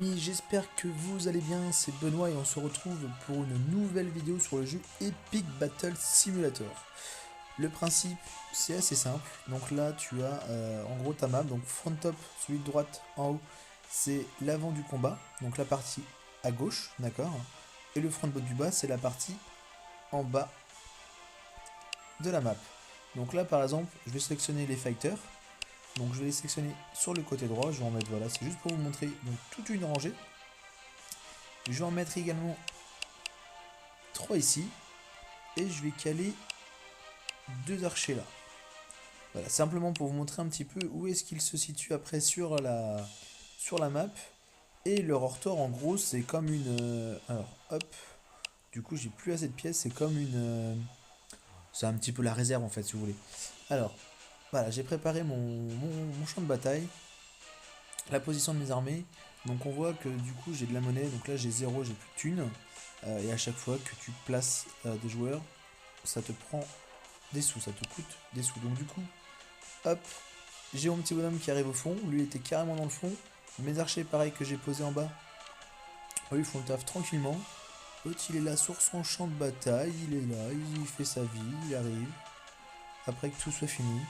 J'espère que vous allez bien, c'est Benoît et on se retrouve pour une nouvelle vidéo sur le jeu Epic Battle Simulator. Le principe c'est assez simple, donc là tu as en gros ta map, donc front top, celui de droite en haut c'est l'avant du combat, donc la partie à gauche, d'accord. Et le front bot du bas c'est la partie en bas de la map. Donc là par exemple je vais sélectionner les fighters, donc je vais les sélectionner sur le côté droit, je vais en mettre, voilà, c'est juste pour vous montrer donc toute une rangée. Je vais en mettre également 3 ici. Et je vais caler 2 archers là. Voilà, simplement pour vous montrer un petit peu où est-ce qu'ils se situent après sur la map. Et leur hors-tor en gros c'est comme une... alors hop, du coup j'ai plus assez de pièces, c'est comme une... c'est un petit peu la réserve en fait si vous voulez. Alors, voilà, j'ai préparé mon champ de bataille, la position de mes armées. Donc on voit que du coup j'ai de la monnaie, donc là j'ai 0, j'ai plus de thunes. Et à chaque fois que tu places des joueurs, ça te prend des sous, ça te coûte des sous. Donc du coup, hop, j'ai mon petit bonhomme qui arrive au fond, lui était carrément dans le fond. Mes archers, pareil, que j'ai posé en bas, eux ils font le taf tranquillement. L'autre il est là sur son champ de bataille, il est là, il fait sa vie, il arrive. Après que tout soit fini,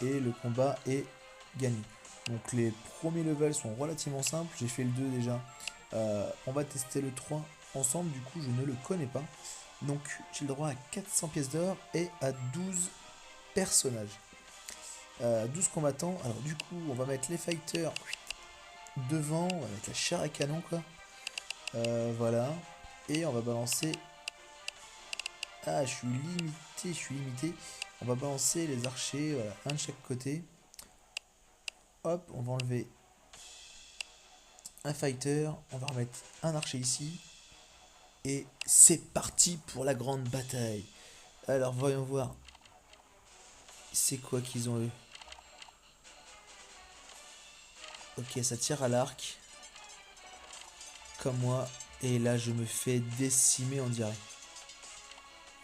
et le combat est gagné. Donc les premiers levels sont relativement simples, j'ai fait le 2 déjà. On va tester le 3 ensemble, du coup je ne le connais pas. Donc j'ai le droit à 400 pièces d'or et à 12 personnages. 12 combattants. Alors du coup, on va mettre les fighters devant, on va mettre la chair à canon quoi. Voilà. Et on va balancer... Ah, je suis limité. On va balancer les archers, voilà, un de chaque côté. Hop, on va enlever un fighter, on va remettre un archer ici. Et c'est parti pour la grande bataille. Alors voyons voir. C'est quoi qu'ils ont eux? Ok, ça tire à l'arc. Comme moi. Et là, je me fais décimer en direct.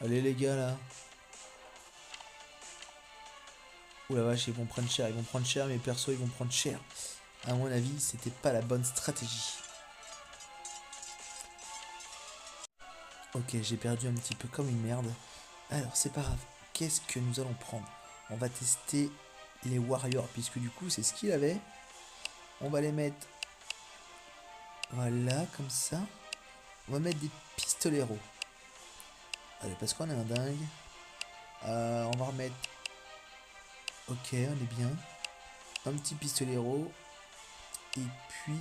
Allez les gars là. Ouh la vache, ils vont prendre cher. Ils vont prendre cher, mes persos ils vont prendre cher. À mon avis, c'était pas la bonne stratégie. Ok, j'ai perdu un petit peu comme une merde. Alors, c'est pas grave. Qu'est-ce que nous allons prendre? On va tester les warriors, puisque du coup, c'est ce qu'il avait. On va les mettre... Voilà, comme ça. On va mettre des pistoleros. Allez, parce qu'on est un dingue. On va remettre... Ok, on est bien. Un petit pistolero. Et puis...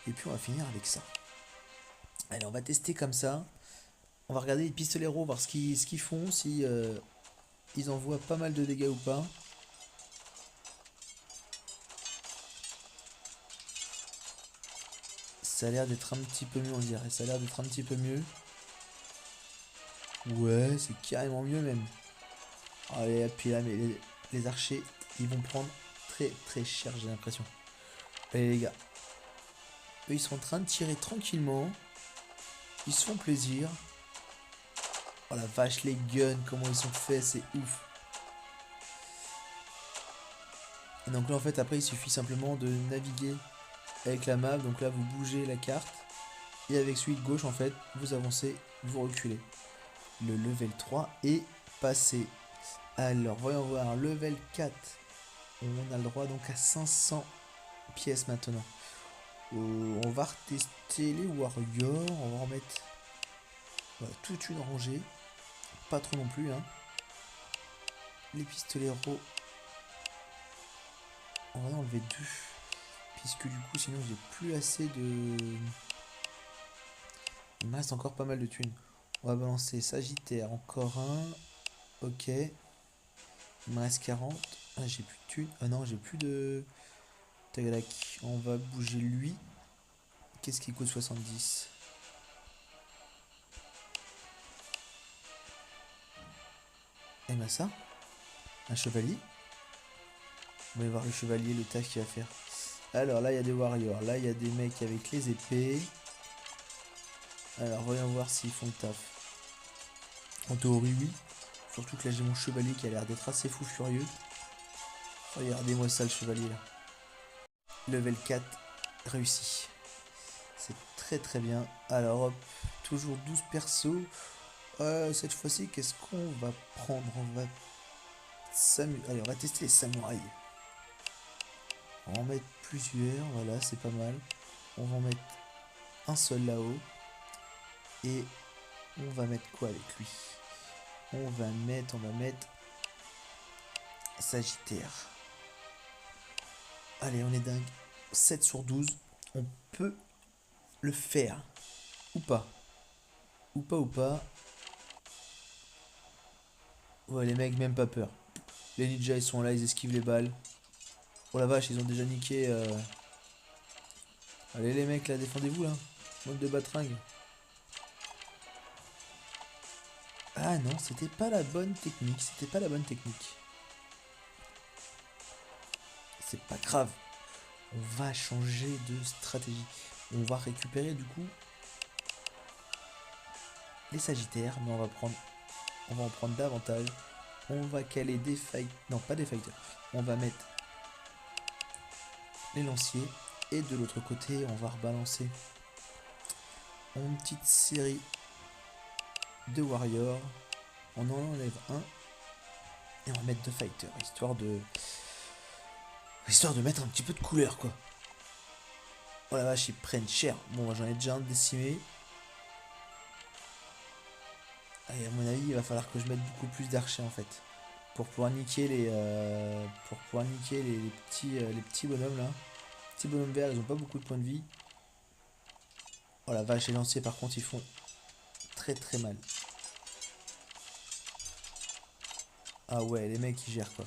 Et puis on va finir avec ça. Allez, on va tester comme ça. On va regarder les pistoleros, voir ce qu'ils font, si ils envoient pas mal de dégâts ou pas. Ça a l'air d'être un petit peu mieux, on dirait. Ça a l'air d'être un petit peu mieux. Ouais, c'est carrément mieux même. Allez, et puis là, mais les archers, ils vont prendre très très cher, j'ai l'impression. Allez les gars. Eux, ils sont en train de tirer tranquillement. Ils se font plaisir. Oh la vache, les guns, comment ils sont faits, c'est ouf. Et donc là, en fait, après, il suffit simplement de naviguer avec la map. Donc là, vous bougez la carte. Et avec celui de gauche, en fait, vous avancez, vous reculez. Le level 3 est passé. Alors, voyons voir. Level 4. On a le droit donc à 500 pièces maintenant. On va retester les warriors. On va remettre, voilà, toute une rangée. Pas trop non plus, hein. Les pistoleros. On va en enlever deux. Puisque du coup, sinon, j'ai plus assez de... Il me reste encore pas mal de thunes. On va balancer Sagittaire. Encore un. Ok. Il me reste 40. Ah, j'ai plus de thunes. Ah non, j'ai plus de... Tagalac. On va bouger lui. Qu'est-ce qui coûte 70? Et ben ça. Un chevalier. On va voir le chevalier, le taf qu'il va faire. Alors là, il y a des warriors. Là, il y a des mecs avec les épées. Alors, voyons voir s'ils font le taf. En théorie, oui. Surtout que là, j'ai mon chevalier qui a l'air d'être assez fou furieux. Regardez-moi ça, le chevalier là. Level 4 réussi. C'est très très bien. Alors hop, toujours 12 persos. Cette fois-ci, qu'est-ce qu'on va prendre? On va Allez, on va tester les samouraïs. On va en mettre plusieurs, voilà, c'est pas mal. On va en mettre un seul là-haut. Et on va mettre quoi avec lui? On va mettre Sagittaire. Allez, on est dingue. 7 sur 12. On peut le faire. Ou pas. Ou pas. Ouais, les mecs, même pas peur. Les ninjas, ils sont là, ils esquivent les balles. Oh la vache, ils ont déjà niqué. Allez, les mecs, là, défendez-vous, là. Mode de batringue. Ah non, c'était pas la bonne technique. C'était pas la bonne technique. C'est pas grave. On va changer de stratégie. On va récupérer, du coup, les sagittaires. Mais on va en prendre davantage. On va caler des fighters. Non, pas des fighters. On va mettre les lanciers. Et de l'autre côté, on va rebalancer une petite série de warriors. On en enlève un. Et on va mettre deux fighters. Histoire de mettre un petit peu de couleur, quoi. Oh la vache, ils prennent cher. Bon, j'en ai déjà un décimé. Et à mon avis, il va falloir que je mette beaucoup plus d'archers, en fait. Pour pouvoir niquer les petits bonhommes, là. Petits bonhommes verts, ils ont pas beaucoup de points de vie. Oh la vache, les lanciers par contre ils font très très mal. Ah ouais, les mecs ils gèrent quoi.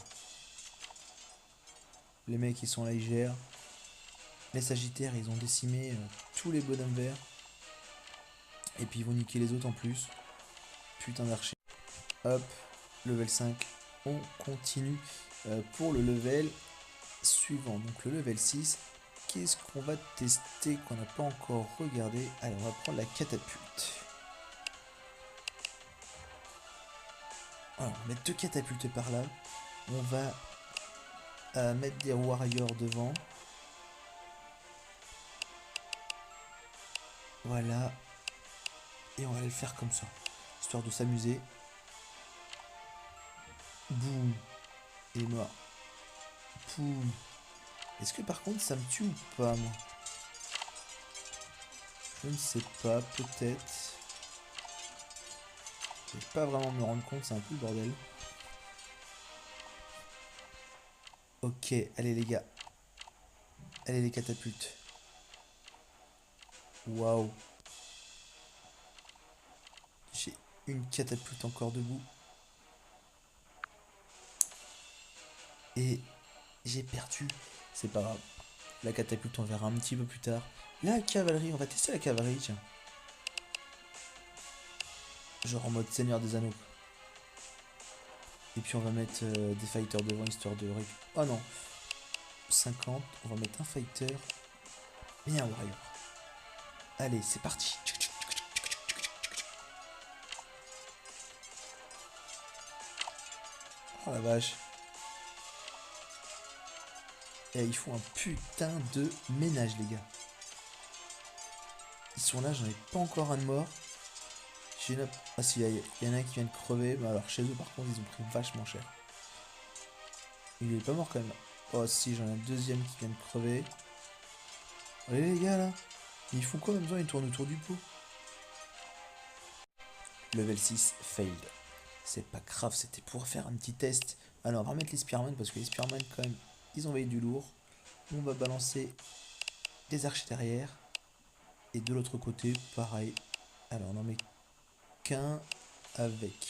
Les mecs ils sont là, ils gèrent. Les sagittaires ils ont décimé tous les bonhommes verts. Et puis ils vont niquer les autres en plus. Putain d'archer. Hop, level 5. On continue pour le level suivant. Donc le level 6. Qu'est-ce qu'on va tester qu'on n'a pas encore regardé? Allez, on va prendre la catapulte. Alors, on va mettre deux catapultes par là. On va mettre des warriors devant. Voilà. Et on va le faire comme ça. Histoire de s'amuser. Boum. Il est mort. Poum. Est-ce que par contre ça me tue ou pas moi? Je ne sais pas, peut-être. Je vais pas vraiment me rendre compte, c'est un peu le bordel. Ok, allez les gars. Allez les catapultes. Waouh. J'ai une catapulte encore debout. Et j'ai perdu. C'est pas grave. La catapulte, on verra un petit peu plus tard. La cavalerie, on va tester la cavalerie, tiens. Genre en mode Seigneur des Anneaux. Et puis on va mettre des fighters devant, histoire de... Oh non. 50, on va mettre un fighter et un warrior. Allez, c'est parti. Oh la vache. Et ils font un putain de ménage, les gars. Ils sont là, j'en ai pas encore un de mort. Ah si, il y en a un qui vient de crever. Mais alors chez eux, par contre, ils ont pris vachement cher. Il est pas mort quand même. Oh si, j'en ai un deuxième qui vient de crever. Allez les gars, là. Ils font quoi même temps? Ils tournent autour du pot. Level 6, failed. C'est pas grave, c'était pour faire un petit test. Alors, on va remettre les Spearman parce que les Spearman, quand même, ils ont envoyé du lourd. On va balancer des archers derrière. Et de l'autre côté, pareil. Alors, on en met qu'un avec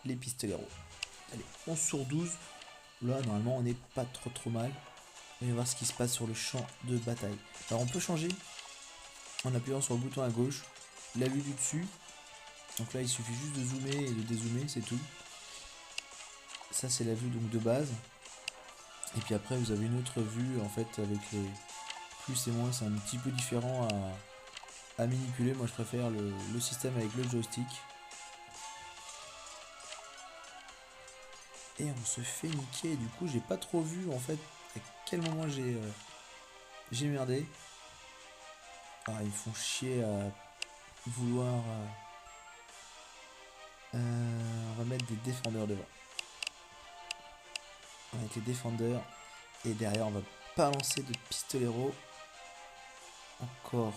les pistoleros. Allez, 11 sur 12. Là, normalement, on n'est pas trop mal. On va voir ce qui se passe sur le champ de bataille. Alors, on peut changer en appuyant sur le bouton à gauche. La vue du dessus. Donc là, il suffit juste de zoomer et de dézoomer, c'est tout. Ça, c'est la vue donc de base. Et puis après, vous avez une autre vue, en fait, avec les plus et moins. C'est un petit peu différent à manipuler. Moi, je préfère le système avec le joystick. Et on se fait niquer. Du coup, j'ai pas trop vu, en fait, à quel moment j'ai j'ai merdé. Ah, ils me font chier à vouloir... on va mettre des défendeurs devant. On va mettre les défendeurs. Et derrière, on va balancer de pistolero. Encore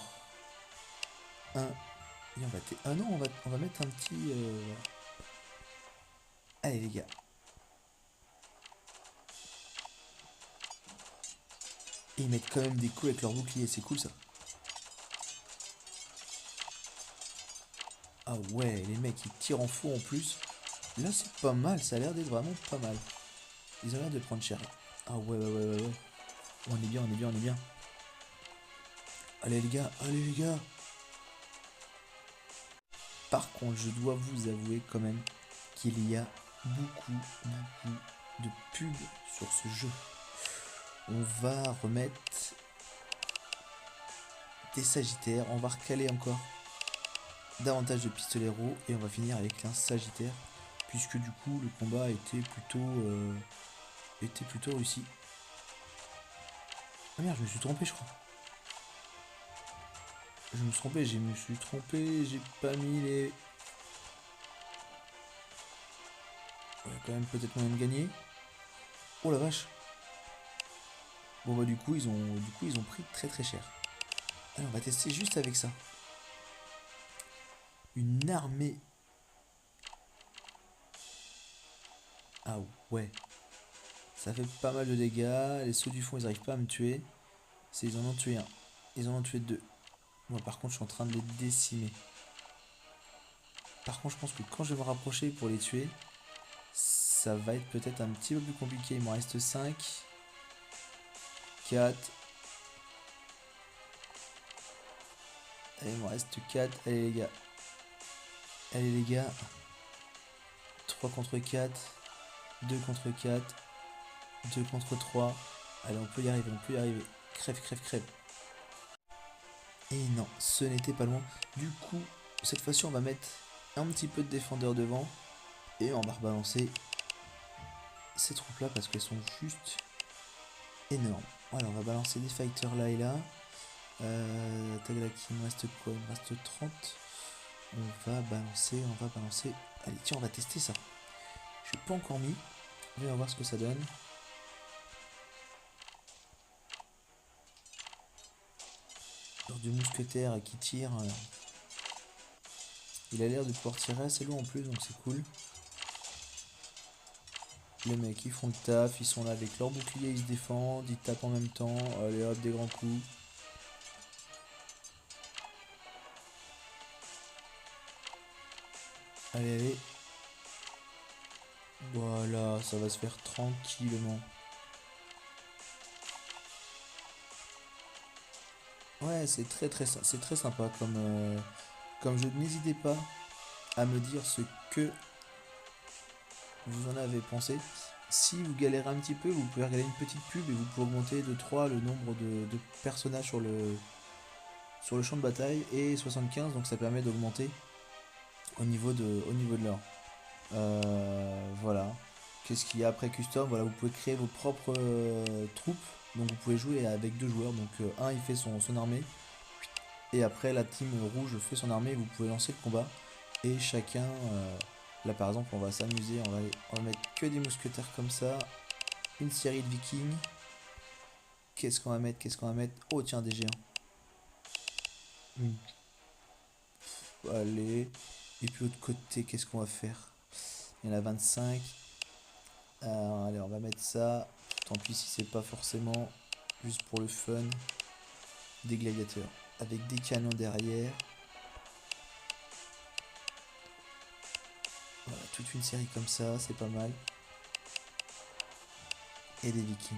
un. Et on va... Ah non, on va mettre un petit... Allez les gars. Et ils mettent quand même des coups avec leur bouclier, c'est cool ça. Ah ouais, les mecs ils tirent en faux en plus. Là c'est pas mal, ça a l'air d'être vraiment pas mal. Ils ont l'air de prendre cher. Ah ouais. On est bien, on est bien, on est bien. Allez les gars, allez les gars. Par contre, je dois vous avouer quand même qu'il y a beaucoup de pubs sur ce jeu. On va remettre des sagittaires, on va recaler encore davantage de pistolero et on va finir avec un sagittaire puisque du coup le combat était plutôt réussi. Ah merde, je me suis trompé je crois. Je me suis trompé, j'ai pas mis les... On a quand même peut-être moyen de gagner. Oh la vache. Bon bah du coup ils ont pris très cher. Alors on va tester juste avec ça. Une armée. Ah ouais. Ça fait pas mal de dégâts. Les sauts du fond ils arrivent pas à me tuer. Ils en ont tué un. Ils en ont tué deux. Moi par contre je suis en train de les décimer. Par contre je pense que quand je vais me rapprocher pour les tuer, ça va être peut-être un petit peu plus compliqué. Il m'en reste 5. 4. Allez, il m'en reste 4. Allez les gars. Allez les gars. 3 contre 4. 2 contre 4. 2 contre 3. Allez, on peut y arriver, on peut y arriver. Crève. Et non, ce n'était pas loin. Du coup, cette fois-ci, on va mettre un petit peu de défendeur devant. Et on va rebalancer ces troupes-là parce qu'elles sont juste énormes. Voilà, on va balancer des fighters là et là. Taglaki, il me reste quoi? Il me reste 30. On va balancer. Allez, tiens, on va tester ça. Je n'ai pas encore mis. On va voir ce que ça donne. Genre du mousquetaire qui tire. Il a l'air de pouvoir tirer assez loin en plus, donc c'est cool. Les mecs ils font le taf, ils sont là avec leur bouclier, ils se défendent, ils tapent en même temps. Allez hop, des grands coups. Allez. Voilà, ça va se faire tranquillement. Ouais, c'est très sympa comme jeu. N'hésitez pas à me dire ce que vous en avez pensé. Si vous galérez un petit peu, vous pouvez regarder une petite pub et vous pouvez augmenter de 3 le nombre de personnages sur le champ de bataille et 75, donc ça permet d'augmenter au niveau de l'or. Voilà. Qu'est-ce qu'il y a après custom? Voilà, vous pouvez créer vos propres troupes. Donc vous pouvez jouer avec 2 joueurs. Donc un il fait son armée. Et après la team rouge fait son armée. Vous pouvez lancer le combat. Et chacun... là par exemple on va s'amuser. On va mettre que des mousquetaires comme ça. Une série de vikings. Qu'est-ce qu'on va mettre? Oh tiens, des géants. Allez. Et puis l'autre côté, qu'est-ce qu'on va faire? Il y en a 25. Allez, on va mettre ça. Tant pis si c'est pas forcément juste pour le fun. Des gladiateurs. Avec des canons derrière. Voilà, toute une série comme ça, c'est pas mal. Et des vikings.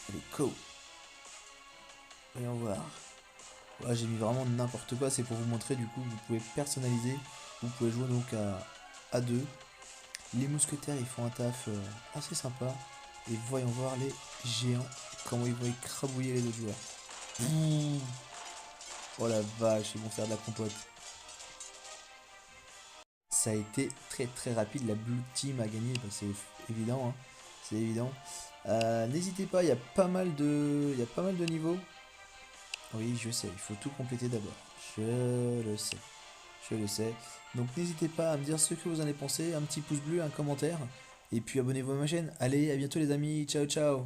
Allez, go. Voyons voir. Voilà, j'ai mis vraiment n'importe quoi, c'est pour vous montrer, du coup, vous pouvez personnaliser. Vous pouvez jouer donc à 2. Les mousquetaires, ils font un taf assez sympa. Et voyons voir les géants, comment ils vont écrabouiller les autres joueurs. Oh la vache, ils vont faire de la compote. Ça a été très rapide, la blue team a gagné, bah, c'est évident, hein. C'est évident. N'hésitez pas, il y a pas mal de niveaux. Oui, je sais, il faut tout compléter d'abord. Je le sais. Je le sais. Donc n'hésitez pas à me dire ce que vous en avez pensé, un petit pouce bleu, un commentaire. Et puis abonnez-vous à ma chaîne. Allez, à bientôt les amis. Ciao ciao.